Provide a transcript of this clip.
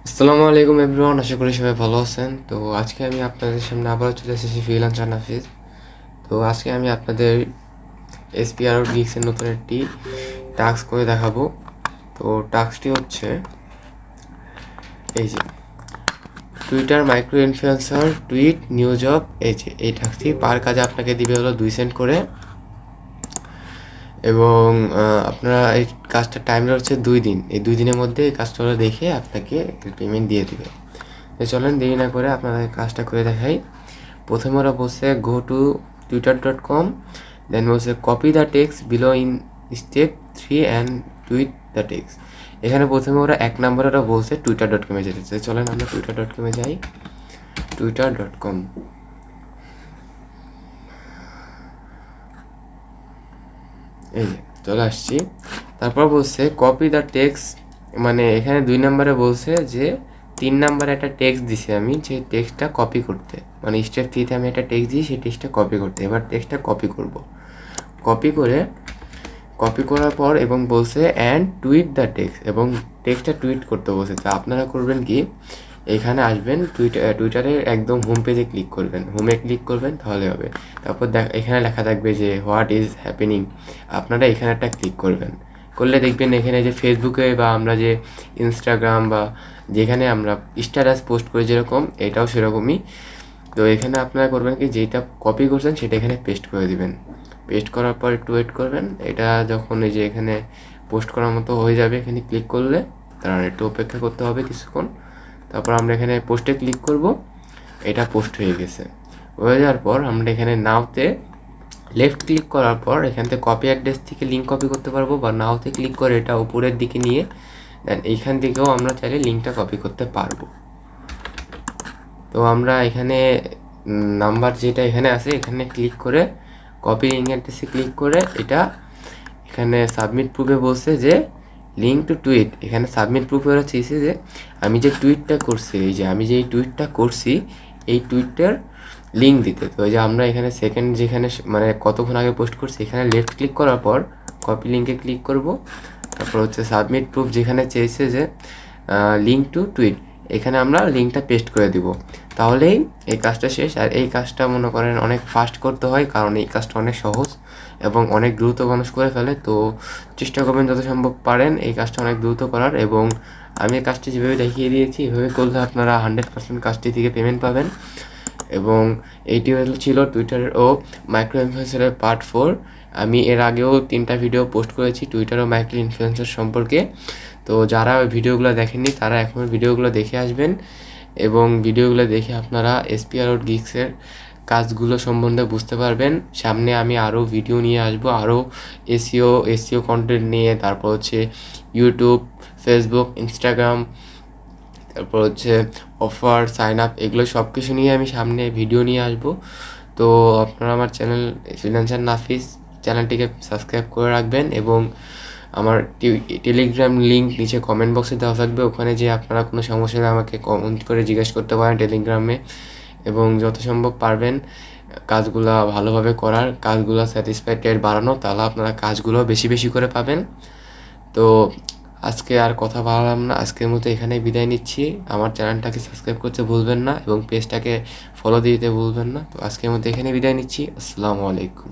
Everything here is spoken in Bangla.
আসসালামু আলাইকুম এভরিওয়ান, আশা করি সবাই ভালো আছেন। তো আজকে আমি আপনাদের সামনে আবারও চলে এসেছি ফ্রিল্যান্সার নাফিস। তো আজকে আমি আপনাদের এসপিআর গিগসের নতুন একটি টাস্ক করে দেখাবো। তো টাস্কটি হচ্ছে এই যে Twitter micro influencer tweet new job. এই টাস্কটি পার কাজে আপনাকে দিবে হলো 2 সেন্ট করে, এবং আপনারা এই কাজটার টাইম হচ্ছে 2 দিন। এই 2 দিনের মধ্যে এই কাজটা দেখে আপনাকে পেমেন্ট দিয়ে দিবে। তো চলেন দেরি না করে আপনাদের কাজটা করে দেখাই। প্রথমে ওরা বলছে গো টু twitter.com, দেন বলছে copy the text below in step 3 and tweet the text. এখানে প্রথমে ওরা 1 নম্বরে ওরা বলছে twitter.com-এ যেতে। চলেন আমরা twitter.com-এ যাই। twitter.com, এই যে চলে আসছি। তারপর বলছে কপি দ্য টেক্সট, মানে এখানে 2 নম্বরে বলছে যে 3 নম্বরে একটা টেক্সট দিছি আমি, যে টেক্সটটা কপি করতে, মানে স্টেপ 3-তে আমি একটা টেক্সট দিই, সেই টেক্সটটা কপি করতে। এবার টেক্সটটা কপি করব, কপি করার পর এবং বলছে অ্যান্ড টুইট দ্য টেক্সট, এবং টেক্সটটা টুইট করতে বলছে। তো আপনারা করবেন কি, এখানে আসবেন টুইটারে একদম হোম পেজে ক্লিক করবেন, হোমে ক্লিক করবেন তাহলে হবে। তারপর এখানে লেখা থাকবে যে হোয়াট ইজ হ্যাপেনিং, আপনারা এখানে একটা ক্লিক করবেন। করলে দেখবেন এখানে যে ফেসবুকে বা আমরা যে ইনস্টাগ্রাম বা যেখানে আমরা স্ট্যাটাস পোস্ট করি যেরকম, এটাও সেরকমই। তো এখানে আপনারা করবেন কি, যেটা কপি করছেন সেটা এখানে পেস্ট করে দিবেন। পেস্ট করার পর একটু ওয়েট করবেন। এটা যখন এই যে এখানে পোস্ট করার মতো হয়ে যাবে, এখানে ক্লিক করলে তার একটু অপেক্ষা করতে হবে কিছুক্ষণ। তারপর আমরা এখানে পোস্টে ক্লিক করব। এটা পোস্ট হয়ে গেছে। হয়ে যাওয়ার পর আমরা এখানে নাওতে লেফট ক্লিক করার পর এখান থেকে কপি অ্যাড্রেস থেকে লিঙ্ক কপি করতে পারবো, বা নাওতে ক্লিক করে এটা উপরের দিকে নিয়ে দেন এইখান থেকেও আমরা চাইলে লিঙ্কটা কপি করতে পারবো। তো আমরা এখানে নাম্বার যেটা এখানে আছে এখানে ক্লিক করে কপি লিঙ্ক অ্যাড্রেসে ক্লিক করে এটা এখানে সাবমিট প্রুফে বলছে যে লিঙ্ক টু টুইট। এখানে সাবমিট প্রুফে ওরা চেয়েছে যে আমি যে টুইটটা করছি, এই যে আমি যে এই টুইটটা করছি এই টুইটটার লিঙ্ক দিতে। তো এই যে আমরা এখানে সেকেন্ড যেখানে মানে কতক্ষণ আগে পোস্ট করছি এখানে লেফট ক্লিক করার পর কপি লিঙ্কে ক্লিক করব। তারপর হচ্ছে সাবমিট প্রুফ যেখানে চেয়েছে যে লিঙ্ক টু টুইট, এখানে আমরা লিঙ্কটা পেস্ট করে দিব। তাহলেই এই কাজটা শেষ। আর এই কাজটা মনে করেন অনেক ফাস্ট করতে হয়, কারণ এই কাজটা অনেক সহজ এবং অনেক দ্রুত মানুষ করে ফেলে। তো চেষ্টা করবেন যত সম্ভব পারেন এই কাজটা অনেক দ্রুত করার, এবং আমি কাজটি যেভাবে দেখিয়ে দিয়েছি এভাবে করলে আপনারা 100% কাজটি থেকে পেমেন্ট পাবেন। এবং এইটি ছিল টুইটার ও মাইক্রো ইনফ্লুয়েন্সারের পার্ট 4। আমি এর আগেও 3টা ভিডিও পোস্ট করেছি টুইটার ও মাইক্রো ইনফ্লুয়েন্সার সম্পর্কে। তো যারা ওই ভিডিওগুলো দেখেননি তারা এখন ভিডিওগুলো দেখে আসবেন, এবং ভিডিওগুলো দেখে আপনারা এসপিআর গিগসের কাজগুলো সম্বন্ধে বুঝতে পারবেন। সামনে আমি আরও ভিডিও নিয়ে আসবো, আরও এসিও কন্টেন্ট নিয়ে। তারপর হচ্ছে ইউটিউব, ফেসবুক, ইনস্টাগ্রাম, তারপর হচ্ছে অফার, সাইন আপ, এগুলো সব কিছু নিয়ে আমি সামনে ভিডিও নিয়ে আসবো। তো আপনারা আমার চ্যানেল ফ্রিল্যান্সার নাফিস চ্যানেলটিকে সাবস্ক্রাইব করে রাখবেন, এবং আমার টেলিগ্রাম লিঙ্ক নিচে কমেন্ট বক্সে দেওয়া থাকবে, ওখানে যে আপনারা কোনো সমস্যা হলে আমাকে কমেন্ট করে জিজ্ঞেস করতে পারেন টেলিগ্রামে। এবং যত সম্ভব পারবেন কাজগুলো ভালোভাবে করার, কাজগুলো স্যাটিসফাইড রেট বাড়ানো, তাহলে আপনারা কাজগুলো বেশি বেশি করে পাবেন। তো আজকে আর কথা বাড়ালাম না, আজকের মতো এখানেই বিদায় নিচ্ছি। আমার চ্যানেলটাকে সাবস্ক্রাইব করতে ভুলবেন না এবং পেজটাকে ফলো দিতে ভুলবেন না। তো আজকের মতো এখানে বিদায় নিচ্ছি। আসসালামু আলাইকুম।